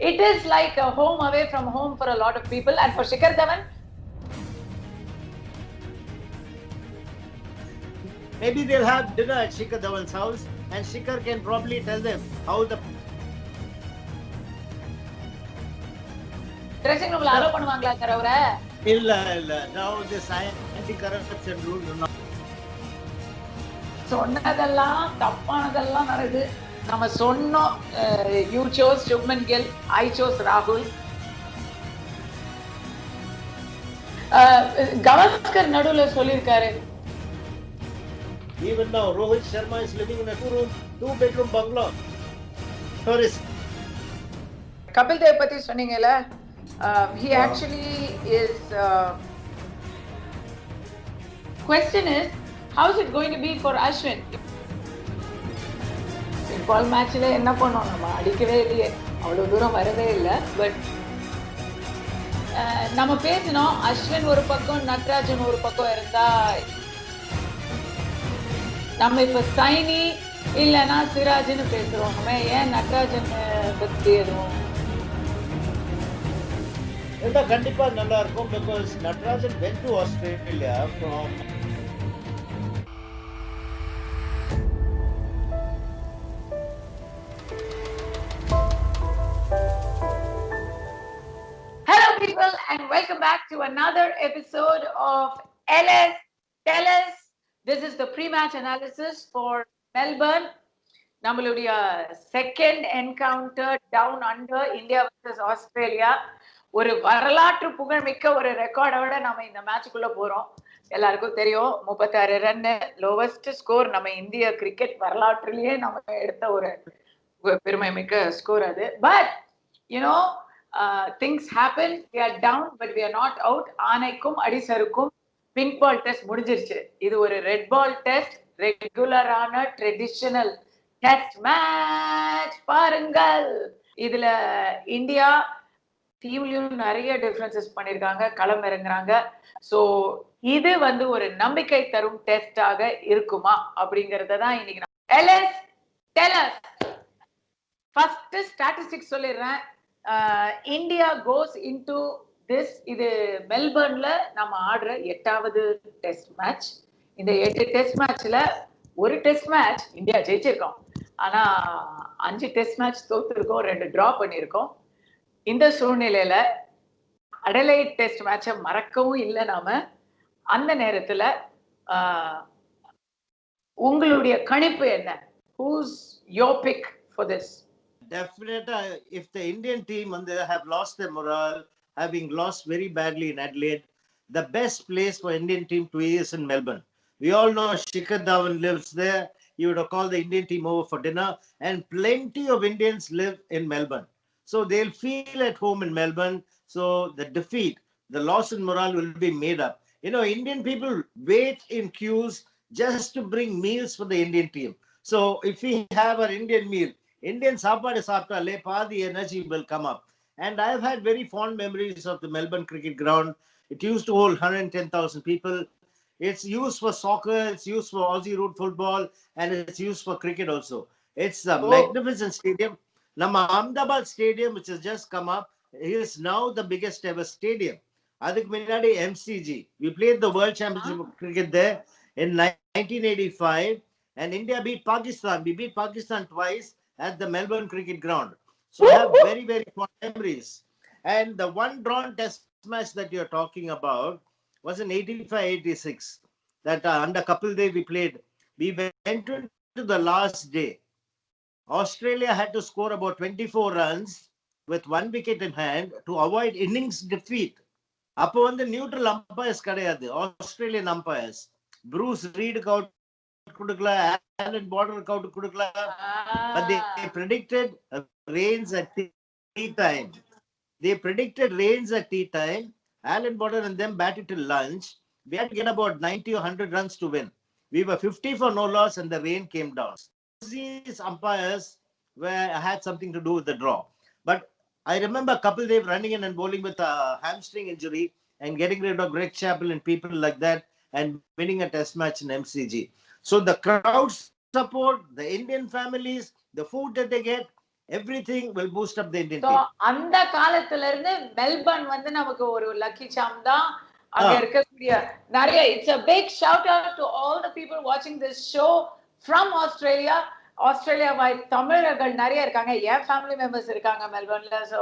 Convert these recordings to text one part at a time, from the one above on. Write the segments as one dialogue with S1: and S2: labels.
S1: It is like a home away from home for a lot of people. And for Shikhar Dhawan,
S2: maybe they'll have dinner at Shikhar Dhawan's house, and Shikhar can probably tell them how the
S1: dressing room allow பண்ணுவாங்களா sir அவரை?
S2: இல்ல now this anti-corruption rule
S1: சொன்னதெல்லாம் தப்பானதெல்லாம் நடக்குது. நம்ம சொன்னோம் you chose Shubman Gill, I chose Rahul. Gavaskar நடுவுல சொல்லியிருக்காரு,
S2: even now Rohit Sharma is living in a two-bedroom bungalow. Tourist.
S1: Kapil Dev பத்தி சொன்னீங்கல்ல, he actually is question is how is it going to be for Ashwin? Football மேட்ச்ல என்ன பண்ணோம், நம்ம அடிக்கவே இல்லையே, அவ்வளவு தூரம் வரவே இல்லை. பட் நம்ம பேசினோம், அஸ்வின் ஒரு பக்கம் நட்ராஜன் ஒரு பக்கம் இருந்தா, நம்ம இப்ப சைனி இல்லைன்னா சிராஜ்னு பேசுறோம். நம்ம ஏன் நட்ராஜன் பத்தி எதுவும்
S2: கண்டிப்பா நல்லா இருக்கும். because Natarajan went to Australia from
S1: Hello people and welcome back to another episode of LS Tell Us. This is the pre-match analysis for Melbourne. நம்மளுடைய second encounter down under India versus Australia. ஒரு வரலாற்று புகழ்மிக்க ஒரு ரெக்கார்டோட நம்ம இந்த மேட்சுக்குள்ள போறோம். எல்லாருக்கும் தெரியும், 36 ரன் லோவஸ்ட் ஸ்கோர் நம்ம இந்திய கிரிக்கெட் வரலாற்றிலேயே நம்ம எடுத்த ஒரு பெருமை மிக்க ஸ்கோர் அது. But you know things happen, we are down but we are not out. ஆனைக்கும் அடிசருக்கும் பிங்க் பால் டெஸ்ட் முடிஞ்சிருச்சு. இது ஒரு ரெட் பால் டெஸ்ட், ரெகுலரான ட்ரெடிஷனல் டெஸ்ட் மேட்ச். பாருங்கள், இதுல இந்தியா டீம்லயும் நிறைய டிஃபரன்சஸ் பண்ணிருக்காங்க, களம் இறங்குறாங்க. சோ இது வந்து ஒரு நம்பிக்கை தரும் டெஸ்டாக இருக்குமா அப்படிங்கறத தான் இன்னைக்கு LS Tell Us. First statistics சொல்லிடுறேன். இந்தியா கோஸ் இன்டு திஸ், இது மெல்பர்ன்ல நம்ம ஆடுற 8வது டெஸ்ட் மேட்ச். இந்த 8 டெஸ்ட் மேட்ச்ல ஒரு டெஸ்ட் மேட்ச் இந்தியா ஜெயிச்சிருக்கோம், ஆனா 5 டெஸ்ட் மேட்ச் தோத்துருக்கோம், 2 டிரா பண்ணிருக்கோம். இந்த சூழ்நிலையில அடலைட் டெஸ்ட் மேட்சை மறக்கவும் இல்லை நாம. அந்த நேரத்துல உங்களுடைய கணிப்பு என்ன? Who's your pick for this?
S2: Definitely, if the Indian team have lost their morale, having lost very badly in Adelaide, the best place for Indian team to be is in Melbourne. We all know Shikhar Dhawan lives there. You would have called the Indian team over for dinner, and plenty of Indians live in Melbourne. So they'll feel at home in Melbourne. So the defeat, the loss in morale will be made up. You know, Indian people wait in queues just to bring meals for the Indian team. So if we have an Indian meal, Indian saapadu saaptale paadi energy will come up. And I've had very fond memories of the Melbourne cricket ground. It used to hold 110,000 people. It's used for soccer, it's used for Aussie root football, and it's used for cricket also. It's a magnificent stadium. Nama Ahmedabad Stadium, which has just come up, is now the biggest ever stadium. Adik Minadi MCG. We played the World Championship of Cricket there in 1985, and India beat Pakistan. We beat Pakistan twice at the Melbourne Cricket Ground. So I have very, very fond memories. And the one drawn test match that you're talking about was in 85-86. That under Kapil Dev we played. We went into the last day. Australia had to score about 24 runs with 1 wicket in hand to avoid innings defeat. அப்போ வந்து neutral umpires கிடையாது, Australian umpires. Bruce ரீடுக்கு out கொடுக்கல, Alan பார்டருக்கு out கொடுக்கல. But they predicted rains at tea time. They predicted rains at tea time. Alan Border and them batted till lunch. We had to get about 90 or 100 runs to win. We were 50 for no loss and the rain came down. These umpires had something to do with the draw. But I remember Kapil Dev running in and bowling with a hamstring injury and getting rid of Greg Chappell and people like that and winning a test match in MCG. So the crowd support, the Indian families, the food that they get, everything will boost up the Indian
S1: So
S2: team.
S1: அந்த காலத்துல இருந்து Melbourne வந்து நமக்கு ஒரு lucky சாம் தான். அங்க
S2: Ah,
S1: இருக்கக்கூடிய நிறைய it's a big shout out to all the people watching this show from Australia. Australia வாய் தமிழர்கள் நிறைய இருக்காங்க. என் ஃபேமிலி மெம்பர்ஸ் இருக்காங்க மெல்பர்ன்ல. So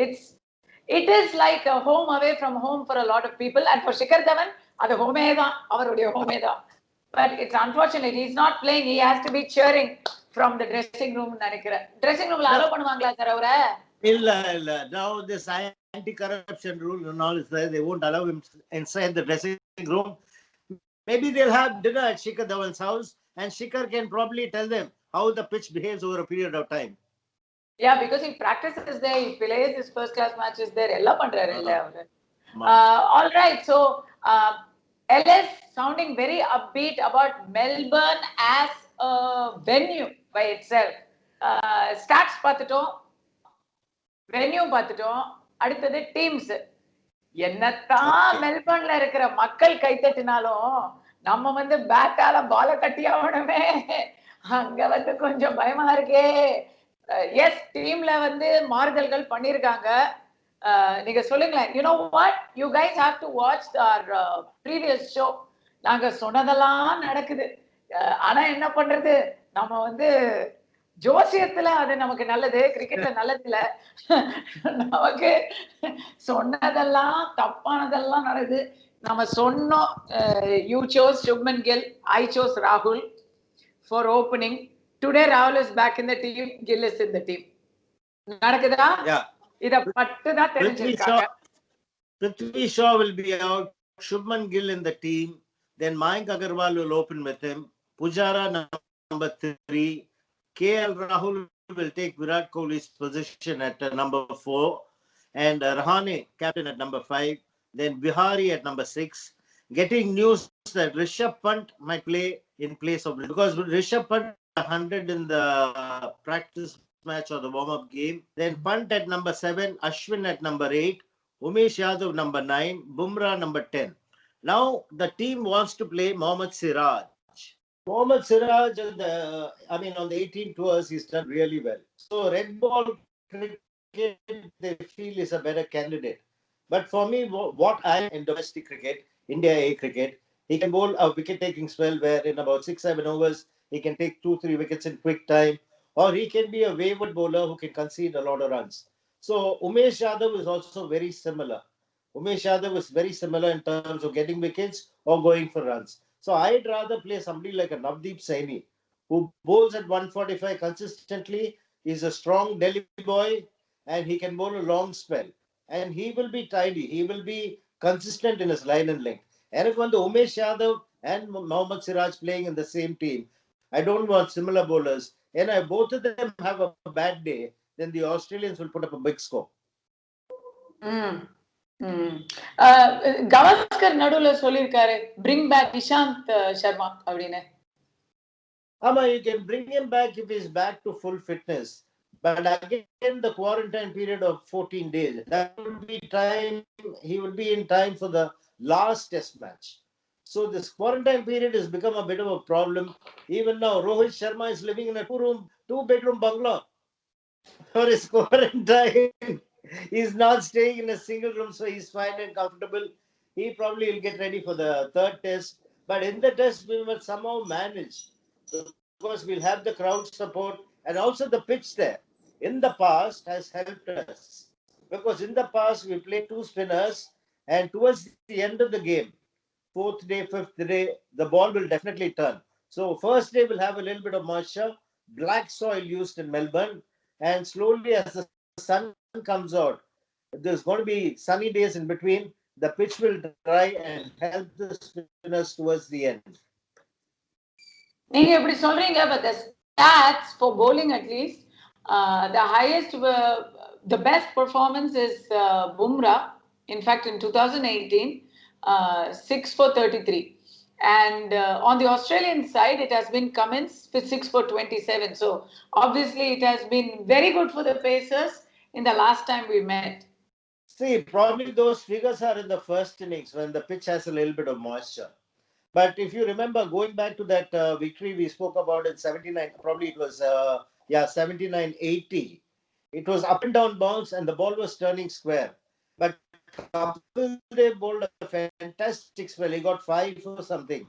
S1: it's it is like a home away from home for a lot of people, and for Shikhar Dhawan அது ஹோமே தான், அவருடைய ஹோமே தான். But it's unfortunate he's not playing. He has to be cheering from the dressing room நினைக்கிறேன். dressing roomல allow பண்ணுவாங்களா sir அவரை?
S2: illa. Now this anti-corruption rule and all is there. They won't allow him inside the dressing room. Maybe they'll have dinner at Shikhar Dhawan's house, and Shikhar can probably tell them how the pitch behaves over a period of time.
S1: Yeah, because he practices there, he plays his first class matches there. எல்லாம் பண்றாரு இல்ல அவரு. All right, so LS sounding very upbeat about Melbourne as a venue by itself. Stats பார்த்துட்டோம், venue பார்த்துட்டோம், அடுத்தது teams. என்னத்தான் மெல்பர்ன்ல இருக்கிற மக்கள் கைத்தட்டினாலும் நம்ம வந்து பேட்டால பால கட்டி ஆகணுமே, அங்க வந்து கொஞ்சம் பயமா இருக்கே. எஸ், டீம்ல வந்து மாறுதல்கள் பண்ணிருக்காங்க. நீங்க சொல்லுங்களேன். You know what, you guys have to watch our previous show. நாங்க சொன்னதெல்லாம் நடக்குது. ஆனா என்ன பண்றது, நம்ம வந்து ஜோசியத்துல அது நமக்கு நல்லது, கிரிக்கெட்ல நல்லது இல்ல. நமக்கு சொன்னதெல்லாம் தப்பானதெல்லாம் நடக்குது. நம்ம சொன்னோம், you sous Shubman Gill, I chose ராகுல் ஃபார் ஓப்பனிங். டுடே ராகுல் is back in the team, kill is in the team. நடக்குதா? இத பட்டு தான் தெரிஞ்சிருக்காங்க.
S2: Prithvi Shaw will be out, Shubman Gill in the team, then Mayank Agarwal will open with him, Pujara number 3, KL Rahul will take Virat Kohli's position at number 4, and Rahane captain at number 5, then Bihari at number 6. Getting news that Rishabh Pant might play in place of, because Rishabh Pant 100 in the practice match or the warm-up game. Then Pant at number 7, Ashwin at number 8, Umesh Yadav number 9, Bumrah number 10. Now the team wants to play Mohammad Siraj. Mohammad Siraj, on the 18 tours, he's done really well. So red ball cricket, they feel is a better candidate. But for me, what I am in domestic cricket, India A cricket, he can bowl a wicket-taking spell where in about 6-7 overs, he can take 2-3 wickets in quick time. Or he can be a wayward bowler who can concede a lot of runs. So Umesh Yadav is also very similar. Umesh Yadav is very similar in terms of getting wickets or going for runs. So I'd rather play somebody like a Navdeep Saini, who bowls at 145 consistently. He's a strong Delhi boy and he can bowl a long spell. And he will be tidy. He will be consistent in his line and length. And if when the Umesh Yadav and Mohammad Siraj playing in the same team, I don't want similar bowlers. And if both of them have a bad day, then the Australians will put up a big score.
S1: Gavaskar நடுவுல சொல்லிருக்காரு, bring back Ishant Sharma அப்படின்னு.
S2: You can bring him back if he's back to full fitness. But again, the quarantine period of 14 days, that will be time, he will be in time for the last test match. So this quarantine period has become a bit of a problem. Even now, Rohit Sharma is living in a two-bedroom bungalow for his quarantine. He's not staying in a single room, so he's fine and comfortable. He probably will get ready for the third test. But in the test, we will somehow manage, because we'll have the crowd support and also the pitch there. In the past has helped us, because in the past we played two spinners, and towards the end of the game, fourth day, fifth day, the ball will definitely turn. So first day will have a little bit of moisture, black soil used in Melbourne, and slowly as the sun comes out, there's going to be sunny days in between, the pitch will dry and help the spinners towards the end.
S1: நீங்க எப்படி சொல்றீங்க, but the stats for bowling at least, the highest, the best performance is Bumrah. In fact, in 2018, 6 for 33. And on the Australian side, it has been Cummins with 6 for 27. So obviously, it has been very good for the Pacers in the last time we met.
S2: See, probably those figures are in the first innings when the pitch has a little bit of moisture. But if you remember, going back to that victory we spoke about in 79, probably it was Yeah, 79-80. It was up and down bounce and the ball was turning square. But Kapil Dev bowled a fantastic spell. He got 5 for something,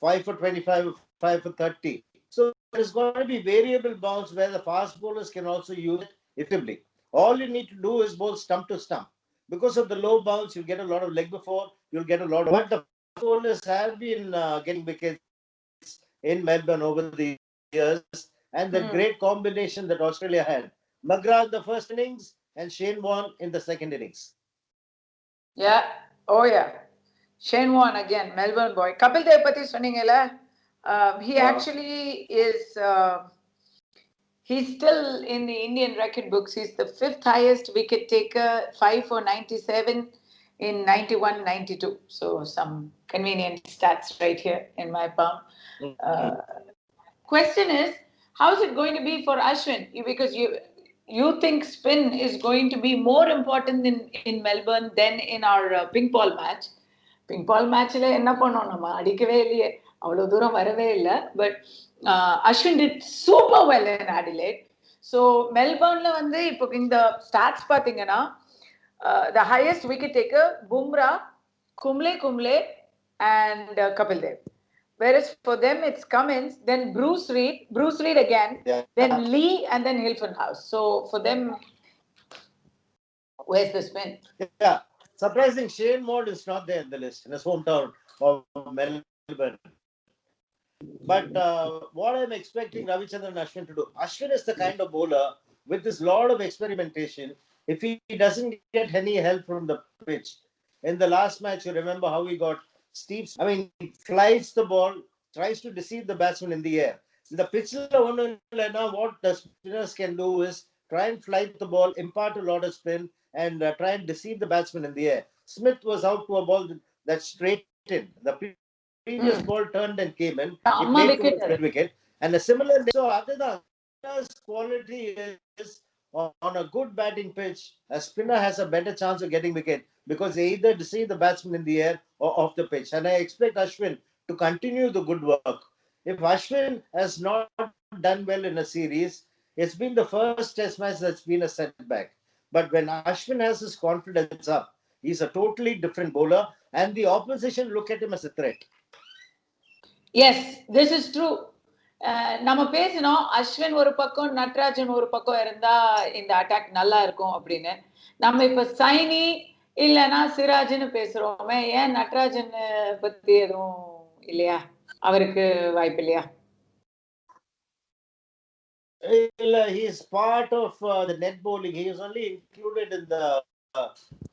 S2: 5 for 25, 5 for 30. So there is going to be variable bounce where the fast bowlers can also use it effectively. All you need to do is bowl stump to stump. Because of the low bounce, you'll get a lot of leg before, you'll get a lot of. But the fast bowlers have been getting wickets in Melbourne over the years, and the great combination that Australia had. McGrath in the first innings and Shane Warne in the second innings.
S1: Yeah. Oh yeah. Shane Warne again, Melbourne boy. Kapil Dev pati சொன்னீங்கல்ல, he actually is. He's still in the Indian record books. He's the fifth highest wicket taker, 5 for 97 in 91-92. So some convenient stats right here in my palm. Uh, question is, how is it going to be for Ashwin? Because you think spin is going to be more important in Melbourne than in our ping pong match. Ping pong matchல என்ன பண்ணோம் நம்ம அடிக்கவே இல்லையே அவ்வளவு தூரம் வரவே இல்லை but Ashwin did super well in Adelaide so மெல்பர்ன்ல வந்து இப்போ இந்த ஸ்டாட்ஸ் பார்த்தீங்கன்னா the highest wicket taker Bumrah Kumble and Kapil Dev. Whereas for them it's Cummins, then Bruce Reed again, then Lee, and then Hilton House. So for them, where's the spin?
S2: Yeah, surprising. Shane Warne is not there in the list in his hometown of Melbourne. But what I'm expecting Ravichandran Ashwin to do, Ashwin is the kind of bowler with this lot of experimentation. If he doesn't get any help from the pitch, in the last match, you remember how he got steep. I mean, he flies the ball, tries to deceive the batsman in the air. The pitch, what the spinners can do is try and fly the ball, impart a lot of spin, and try and deceive the batsman in the air. Smith was out to a ball that straightened. The previous ball turned and came in. He played towards mid wicket. And a similar. So other than spinner's quality is on a good batting pitch, a spinner has a better chance of getting wicket because they either deceive the batsman in the air or off the pitch. And I expect Ashwin to continue the good work. If Ashwin has not done well in a series, it's been the first test match that's been a setback. But when Ashwin has his confidence up, he's a totally different bowler, and the opposition look at him as a threat.
S1: Yes, this is true. நம்ம பேசினோம் அஸ்வின் ஒரு பக்கம் நட்ராஜன் ஒரு பக்கம் இருந்தா இந்த attack நல்லா இருக்கும் அப்படின்னு நம்ம இப்ப சைனி இல்லைன்னா சிராஜ்னு பேசுறோமே ஏன் நட்ராஜன் பத்தி எதுவும் இல்லையா அவருக்கு வாய்ப்பு இல்லையா
S2: He's part of the net bowling. He is only included in the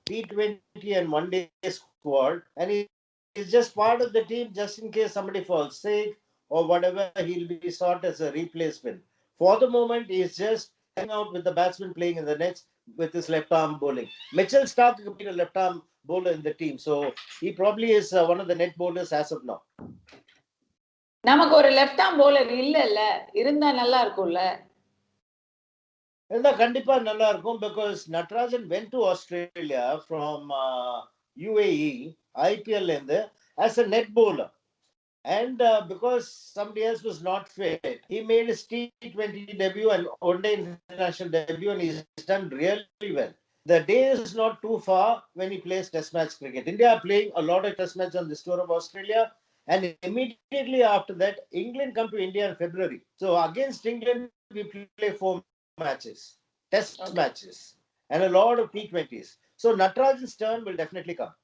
S2: T20 and one day squad, and he's just part of the team just in case somebody falls sick or whatever. He'll be sought as a replacement. For the moment, he's just hanging out with the batsman playing in the nets with his left arm bowling. Mitchell Stark could be a left arm bowler in the team, so he probably is one of the net bowlers as of now.
S1: நமக்கு ஒரு left arm bowler இல்ல இருந்தா நல்லா இருக்கும்ல
S2: கண்டிப்பா நல்லா இருக்கும் because Natarajan went to Australia from UAE IPL as a net bowler, and because somebody else was not fit, he made his T20 debut and one day international debut, and he's done really well. The day is not too far when he plays test match cricket. India are playing a lot of test matches on this tour of Australia, and immediately after that England come to India in February. So against England we play 4 matches, test matches, and a lot of T20s. So Natarajan's turn will definitely come.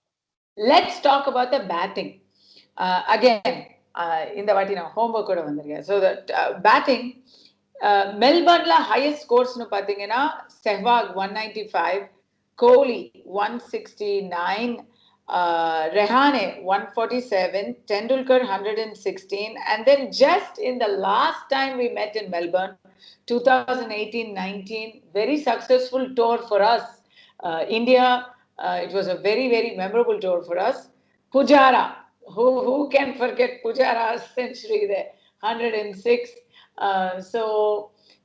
S1: Let's talk about the batting. Again, இந்த வாட்டி நான் homework கூட வந்திருக்கேன் so batting மெல்பர்ன்ல highest ஸ்கோர்ஸ்னு பார்த்தீங்கன்னா செஹ்வாக் 195, கோலி 169, Rehane 147, Tendulkar 116, and then just in the last time we met in Melbourne, 2018-19, very successful tour for us. India, it was a very, very memorable tour for us. Pujara, who can forget Pujara's century there, 106. So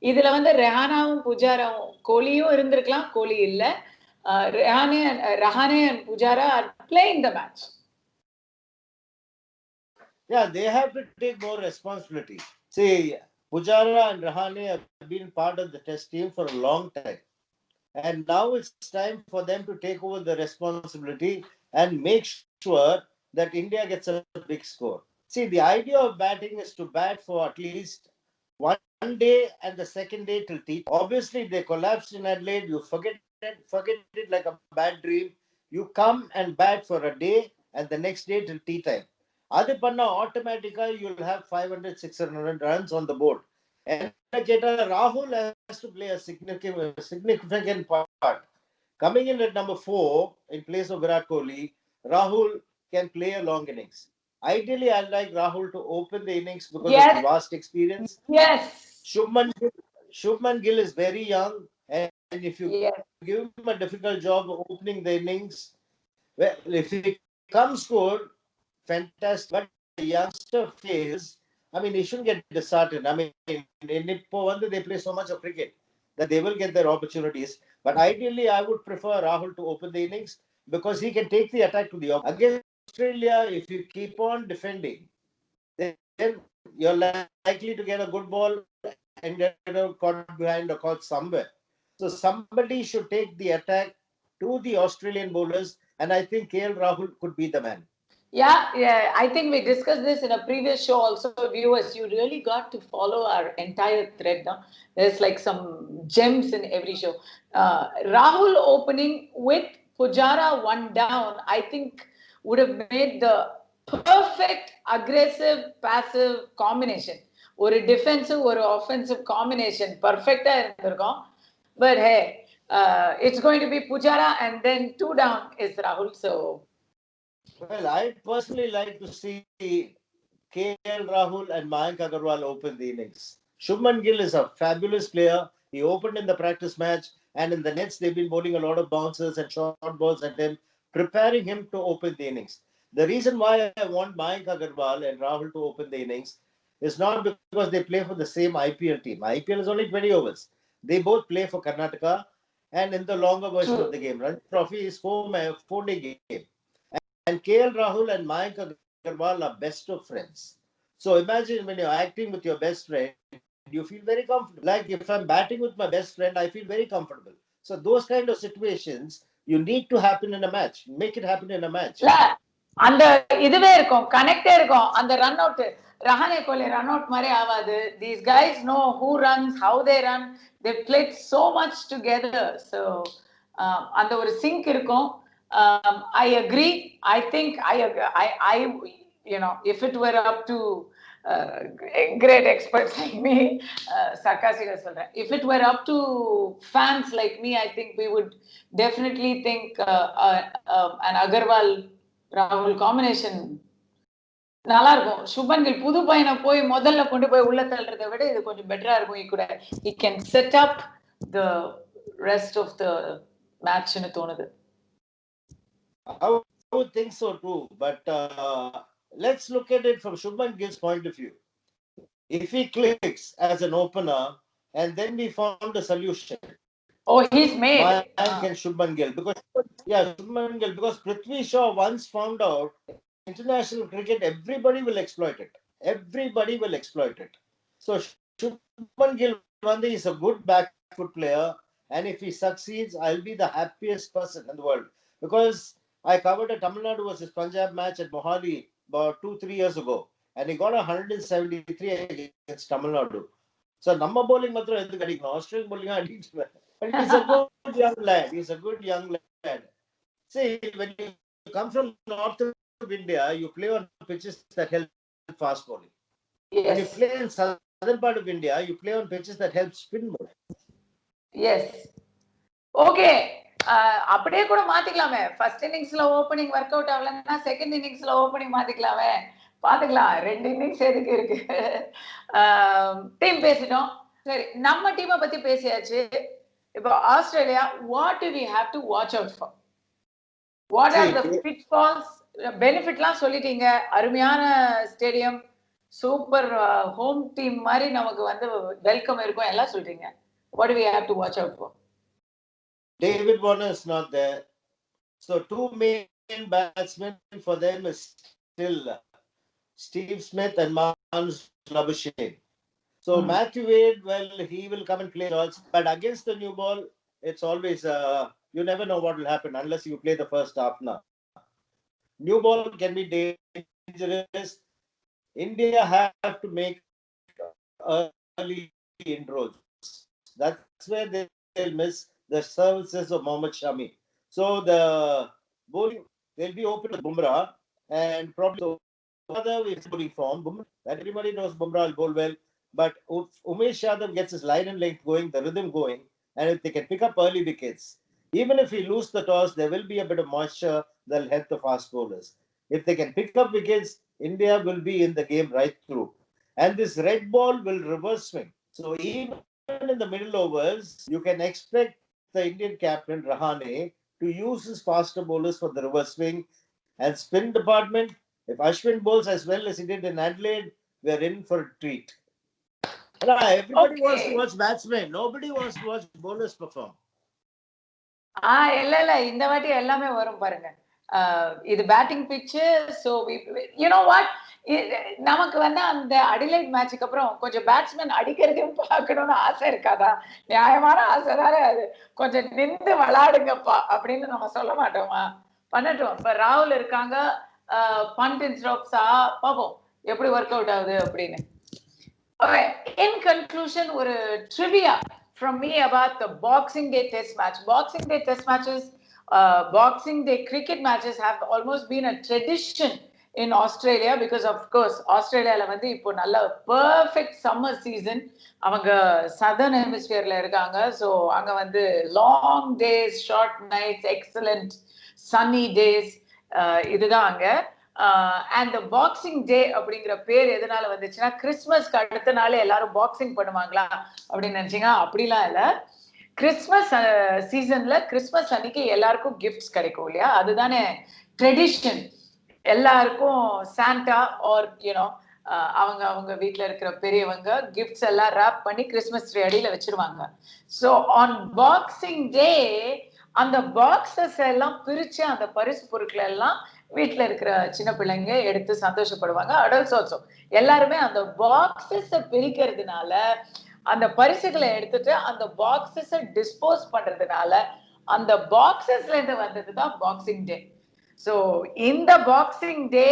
S1: இதுல வந்து ரெஹானாவும் புஜாராவும் கோலியும் இருந்திருக்கலாம் கோலி இல்ல Rahane and Pujara are playing the match.
S2: Yeah, they have to take more responsibility. See, Pujara and Rahane have been part of the test team for a long time. And now it's time for them to take over the responsibility and make sure that India gets a big score. See, the idea of batting is to bat for at least one day and the second day till tea time. Obviously, if they collapsed in Adelaide, you forget it like a bad dream. You come and bat for a day and the next day till tea time. அது பண்ணா automatically you'll have 500, 600 runs on the board. என்ன கேட்டா Rahul has to play a significant part. Coming in at number 4 in place of Virat Kohli, Rahul can play a long innings. Ideally, I'd like Rahul to open the innings because of his
S1: Yes,
S2: vast experience.
S1: yes,
S2: Shubman Gill is very young, and if you give him a
S1: yes.
S2: difficult job of opening the innings, well, if he comes good, fantastic. But if the youngster fails, I mean, he shouldn't get disheartened. I mean, in Ipoh, they play so much of cricket that they will get their opportunities. But ideally, I would prefer Rahul to open the innings because he can take the attack to the opposition. Against Australia, if you keep on defending, then you're likely to get a good ball and get caught behind or caught somewhere. So somebody should take the attack to the Australian bowlers, and I think KL Rahul could be the man.
S1: Yeah, yeah. I think we discussed this in a previous show also, viewers. You really got to follow our entire thread now. There's like some gems in every show. Rahul opening with Pujara one down, I think would have made the perfect aggressive passive combination. ஒரு defensive ஒரு offensive combination பர்ஃபெக்டா இருந்திருக்கும் but hey it's going to be Pujara and then two down is ராகுல் so
S2: Well, I'd personally like to see KL Rahul and Mayank Agarwal open the innings. Shubman Gill is a fabulous player. He opened in the practice match, and in the nets, they've been bowling a lot of bouncers and short balls at him, preparing him to open the innings. The reason why I want Mayank Agarwal and Rahul to open the innings is not because they play for the same IPL team. IPL is only 20 overs. They both play for Karnataka, and in the longer version of the game, Ranji Trophy is 4-day game. And KL Rahul and Mayank Agarwal are best of friends. So imagine when you're acting with your best friend, you feel very comfortable. Like if I'm batting with my best friend, I feel very comfortable. So those kind of situations you need to happen in a match. Make it happen in a match.
S1: இல்ல அந்த இதுவே இருக்கும் கனெக்டே இருக்கும் அந்த run out Rahane Kohli run out மாதிரி ஆகாது these guys know who runs how they run they played so much together so அந்த ஒரு சிங்க் இருக்கும் I agree I think I you know if it were up to great experts like me sarcastic சொல்றேன் if it were up to fans like me I think we would definitely think an Agarwal ராகுல் combination நல்லா இருக்கும் Shubman kill புது பையனை போய் முதல்ல கொண்டு போய் உள்ள தள்ளுறதை விட இது கொஞ்சம் பெட்டரா இருக்கும் கூட he can set up the rest of the matchன்னு தோணுது
S2: I would think so too, but let's look at it from Shubman Gill's point of view. If he clicks as an opener, and then we found a solution.
S1: Oh, he's made.
S2: Mayank and Shubman Gill. Shubman Gill. Because Prithvi Shaw once found out international cricket, everybody will exploit it. Everybody will exploit it. So Shubman Gill is a good back foot player, and if he succeeds, I'll be the happiest person in the world. Because I covered a Tamil Nadu versus Punjab match at Mohali about 2-3 years ago, and he got 173 against Tamil Nadu. So நம்ம bowling மாத்திரம் எதுக்கு அடிக்கணும் Australian bowling அடிக்கணும் but he's a good young lad. He's a good young lad. See, when you come from north of India, you play on pitches that help fast bowling.
S1: Yes.
S2: When you play in southern part of India, you play on pitches that help spin bowling.
S1: Yes. Okay. அப்படியே கூட மாத்திக்கலாமே first இன்னிங்ஸ்ல opening work out ஆகலன்னா second இன்னிங்ஸ்ல opening மாத்திக்கலாமே பாத்துக்கலாம் ரெண்டு innings எதுக்கு இருக்கு டீம் பேசிட்டோம் சரி நம்ம டீமை பத்தி பேசியாச்சு இப்போ Australia what do we have to watch out for what are the pitfalls பெனிஃபிட்லாம் சொல்லிட்டீங்க அருமையான ஸ்டேடியம் சூப்பர் ஹோம் டீம் மாதிரி நமக்கு வந்து வெல்கம் இருக்கும் எல்லாம் சொல்றீங்க what do we have to watch out for
S2: David Warner is not there. So two main batsmen for them is still Steve Smith and Manus Labuschagne. So Matthew Wade, well, he will come and play shots, but against the new ball, it's always you never know what will happen unless you play the first half now. New ball can be dangerous. India have to make early inroads. That's where they'll miss the services of Mohammad Shami. So the bowling, they'll be open with Bumrah and probably Umesh Yadav if he's in bowling form. That everybody knows Bumrah will bowl well, but Umesh Yadav gets his line and length going, the rhythm going, and if they can pick up early wickets, even if we lose the toss, there will be a bit of moisture that'll help the fast bowlers. If they can pick up wickets, India will be in the game right through. And this red ball will reverse swing. So even in the middle overs, you can expect the Indian captain Rahane to use his faster bowlers for the reverse swing and spin department. If Ashwin bowls as well as he did in Adelaide, we are in for a treat. Everybody wants to watch
S1: Okay.
S2: batsmen. Nobody wants to watch bowlers perform.
S1: இல்ல இந்த வாட்டி எல்லாமே வரும் பாருங்க. இது batting pitch. So you know what, நமக்கு வந்து அந்த அடிலைட் மேட்சுக்கு அப்புறம் கொஞ்சம் பேட்ஸ்மேன் அடிக்கிறதையும் பார்க்கணும்னு ஆசை இருக்காதா? நியாயமான ஆசை தானே அது. கொஞ்சம் நின்று விளாடுங்கப்பா அப்படின்னு நம்ம சொல்ல மாட்டோமா? பண்ணட்டும். இப்ப ராகுல் இருக்காங்க, பண்ட் இன் ஸ்டாப்ஸா, பார்ப்போம் எப்படி ஒர்க் அவுட் ஆகுது அப்படின்னு. Okay. In conclusion, ஒரு trivia from me about the Boxing Day Test match. Boxing Day Test matches, Boxing Day cricket matches have almost been a tradition in Australia because, of course, Australia வந்து இப்போ நல்ல perfect summer season. அவங்க southern hemisphereல இருக்காங்க. So அங்க வந்து long days, short nights, excellent sunny days. இதுதான் அங்க. And the boxing டே அப்படிங்கிற பேர் எதனால வந்துச்சுன்னா, கிறிஸ்மஸ்க்கு அடுத்த நாள் எல்லாரும் பாக்ஸிங் பண்ணுவாங்களா அப்படின்னு நினைச்சீங்க. அப்படிலாம் இல்லை. கிறிஸ்மஸ் சீசன்ல கிறிஸ்மஸ் அன்னைக்கு எல்லாருக்கும் கிஃப்ட்ஸ் கிடைக்கும் இல்லையா, அதுதானே ட்ரெடிஷன். எல்லாருக்கும் சாண்டா ஆர் யூனோ அவங்க அவங்க வீட்டில் இருக்கிற பெரியவங்க கிஃப்ட்ஸ் எல்லாம் ரேப் பண்ணி கிறிஸ்மஸ் ட்ரீ அடியில் வச்சிருவாங்க. ஸோ ஆன் பாக்ஸிங் டே அந்த பாக்ஸஸ் எல்லாம் பிரிச்சு அந்த பரிசு பொருட்கள் எல்லாம் வீட்டில் இருக்கிற சின்ன பிள்ளைங்க எடுத்து சந்தோஷப்படுவாங்க. அடல்ட்ஸ் ஆல்சோ எல்லாருமே அந்த பாக்ஸஸை பிரிக்கிறதுனால, அந்த பரிசுகளை எடுத்துட்டு அந்த பாக்ஸஸை டிஸ்போஸ் பண்றதுனால அந்த பாக்ஸஸ்ல இருந்து வந்தது தான் பாக்ஸிங் டே. ஸோ இந்த பாக்ஸிங் டே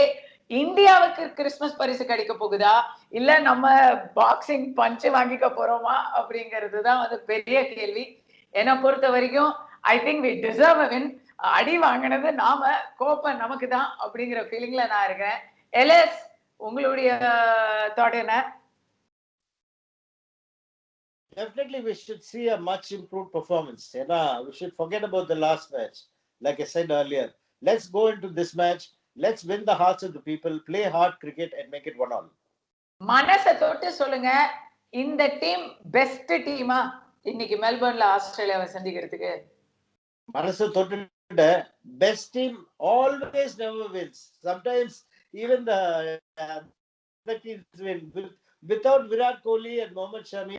S1: இந்தியாவுக்கு கிறிஸ்மஸ் பரிசு கிடைக்க போகுதா, இல்ல நம்ம பாக்ஸிங் பஞ்சு வாங்கிக்க போறோமா அப்படிங்கிறது தான் வந்து பெரிய கேள்வி. என்னை பொறுத்த வரைக்கும் I think we deserve a win. அடி வாங்கினது நாம, கோப்பை நமக்கு தான் அப்படிங்கிற ஃபீலிங்ல நான் இருக்கேன். எல்எஸ், உங்களுடைய தாட் என்ன?
S2: Definitely, we should see a much improved performance. We should forget about the last match. Like I said earlier, let's go into this match. Let's win the hearts of the people, play hard cricket and make it 1-1.
S1: மனசை தொட்டு சொல்லுங்க, இந்த team best டீமா இன்னைக்கு மெல்பர்ன்ல ஆஸ்திரேலியாவை சந்திக்கிறதுக்கு?
S2: மனசை தொட்டு, best team always never wins. Sometimes even the teams win. Without Virat Kohli and Mohammad Shami,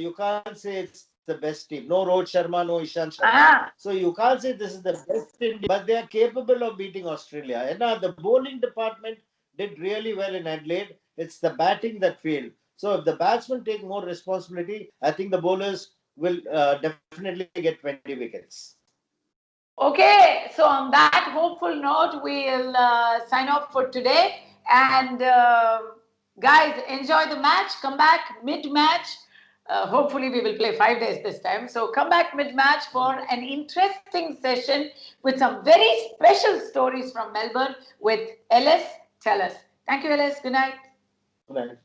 S2: you can't say it's the best team. No Rohit Sharma, no Ishan Sharma. So you can't say this is the best team, but they are capable of beating Australia. And the bowling department did really well in Adelaide. It's the batting that failed. So if the batsmen take more responsibility, I think the bowlers will definitely get 20 wickets.
S1: Okay, so on that hopeful note, we'll sign off for today. And guys, enjoy the match. Come back mid-match. Hopefully, we will play 5 days this time. So come back mid-match for an interesting session with some very special stories from Melbourne with LS Tell Us. Thank you, LS. Good night.
S2: Good night.